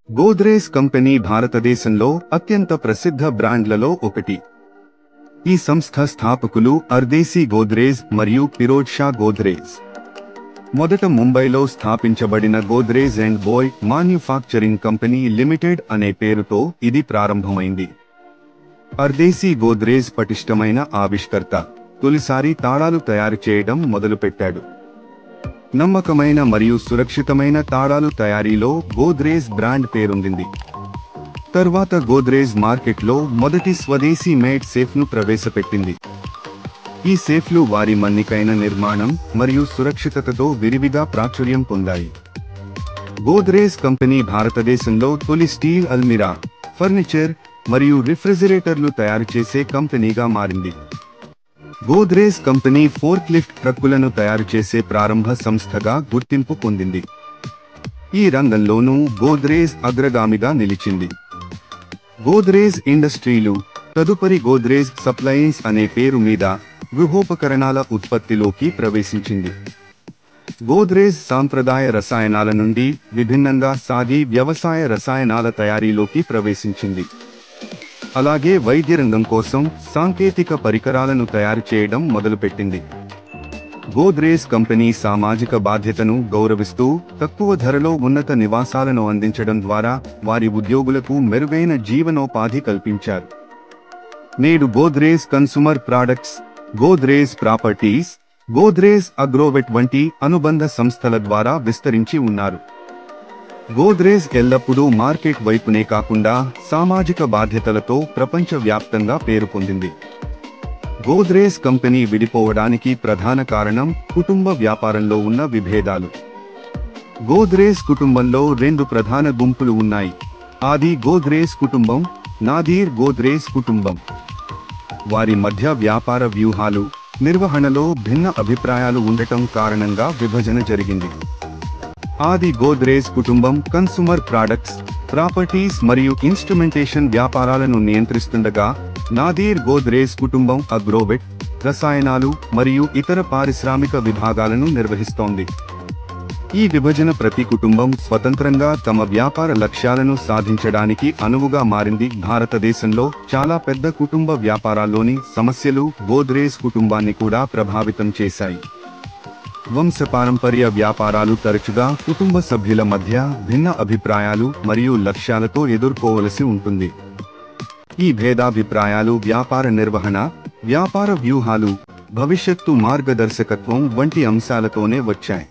Godrej company భారతదేశంలో అత్యంత ప్రసిద్ధ బ్రాండ్లలో ఒకటి. ఈ సంస్థ స్థాపకులు అర్దేశీ గోద్రేజ్ మరియు ఫిరోజ్ షా గోద్రేజ్. మొదట ముంబైలో స్థాపించబడిన Godrej and Boyce manufacturing company limited అనే పేరుతో ఇది ప్రారంభమైంది. అర్దేశీ గోద్రేజ్ పటిష్టమైన ఆవిష్కర్త, తొలిసారి తాళాలు తయారు చేయడం మొదలుపెట్టాడు. నమ్మకమైన మరియు సురక్షితమైన తాళాలు తయారీలో గోద్రేజ్ బ్రాండ్ పేరొందింది. తర్వాత గోద్రేజ్ మార్కెట్లో మొదటి స్వదేశీ మేడ్ సేఫ్ను ప్రవేశపెట్టింది. ఈ సేఫ్లు వారి మన్నికైన నిర్మాణం మరియు సురక్షితతతో విరివిగా ప్రాచుర్యం పొందాయి. గోద్రేజ్ కంపెనీ భారతదేశంలో తొలి స్టీల్ అల్మిరా, ఫర్నిచర్ మరియు రిఫ్రిజిరేటర్లు తయారు చేసే కంపెనీగా మారింది. గోద్రేజ్ కంపెనీ ఫోర్క్ లిఫ్ట్ ట్రక్కులను తయారు చేసే ప్రారంభ సంస్థగా గుర్తింపు పొందింది. ఈ రంగంలోనూ గోద్రేజ్ అగ్రగామిగా నిలిచింది. గోద్రేజ్ ఇండస్ట్రీలు తదుపరి గోద్రేజ్ సప్లయన్స్ అనే పేరు మీద గృహోపకరణాల ఉత్పత్తిలోకి ప్రవేశించింది. గోద్రేజ్ సాంప్రదాయ రసాయనాల నుండి విభిన్నంగా సాగి వ్యవసాయ రసాయనాల తయారీలోకి ప్రవేశించింది. అలాగే వైద్య రంగం కోసం సాంకేతిక పరికరాలను తయారు చేయడం మొదలుపెట్టింది. గోద్రేజ్ కంపెనీ సామాజిక బాధ్యతను గౌరవిస్తూ తక్కువ ధరలో ఉన్నత నివాసాలను అందించడం ద్వారా వారి ఉద్యోగులకు మెరుగైన జీవనోపాధి కల్పించారు. నేడు Godrej consumer products, Godrej properties, Godrej Agrovet వంటి అనుబంధ సంస్థల ద్వారా విస్తరించి ఉన్నారు. గోద్రేజ్ ఎల్లప్పుడూ మార్కెట్ వైపునే కాకుండా సామాజిక బాధ్యతలతో ప్రపంచవ్యాప్తంగా పేరు పొందింది. గోద్రేజ్ కంపెనీ విడిపోవడానికి ప్రధాన కారణం కుటుంబ వ్యాపారంలో ఉన్న విభేదాలు. గోద్రేజ్ కుటుంబంలో రెండు ప్రధాన గుంపులు ఉన్నాయి: ఆది గోద్రేజ్ కుటుంబం, నాదీర్ గోద్రేజ్ కుటుంబం. వారి మధ్య వ్యాపార వ్యూహాలు, నిర్వహణలో భిన్న అభిప్రాయాలు ఉండటం కారణంగా విభజన జరిగింది. ఆది గోద్రేజ్ కుటుంబం కన్స్యూమర్ ప్రాడక్ట్స్, ప్రాపర్టీస్ మరియు ఇన్స్ట్రుమెంటేషన్ వ్యాపారాలను నియంత్రిస్తుండగా, నాదీర్ గోద్రేజ్ కుటుంబం అగ్రోవెట్, రసాయనాలు మరియు ఇతర పారిశ్రామిక విభాగాలను నిర్వహిస్తోంది. ఈ విభజన ప్రతి కుటుంబం స్వతంత్రంగా తమ వ్యాపార లక్ష్యాలను సాధించడానికి అనువుగా మారింది. భారతదేశంలో చాలా పెద్ద కుటుంబ వ్యాపారాల్లోని సమస్యలు గోద్రేజ్ కుటుంబాన్ని కూడా ప్రభావితం చేశాయి. వంశపారంపర్య వ్యాపారాలు తరచుగా కుటుంబ సభ్యుల మధ్య భిన్న అభిప్రాయాలు మరియు లక్ష్యాలతో ఎదుర్కోవలసి ఉంటుంది. ఈ భేదాభిప్రాయాలు వ్యాపార నిర్వహణ, వ్యాపార వ్యూహాలు, భవిష్యత్తు మార్గదర్శకత్వం వంటి అంశాలతోనే వచ్చాయి.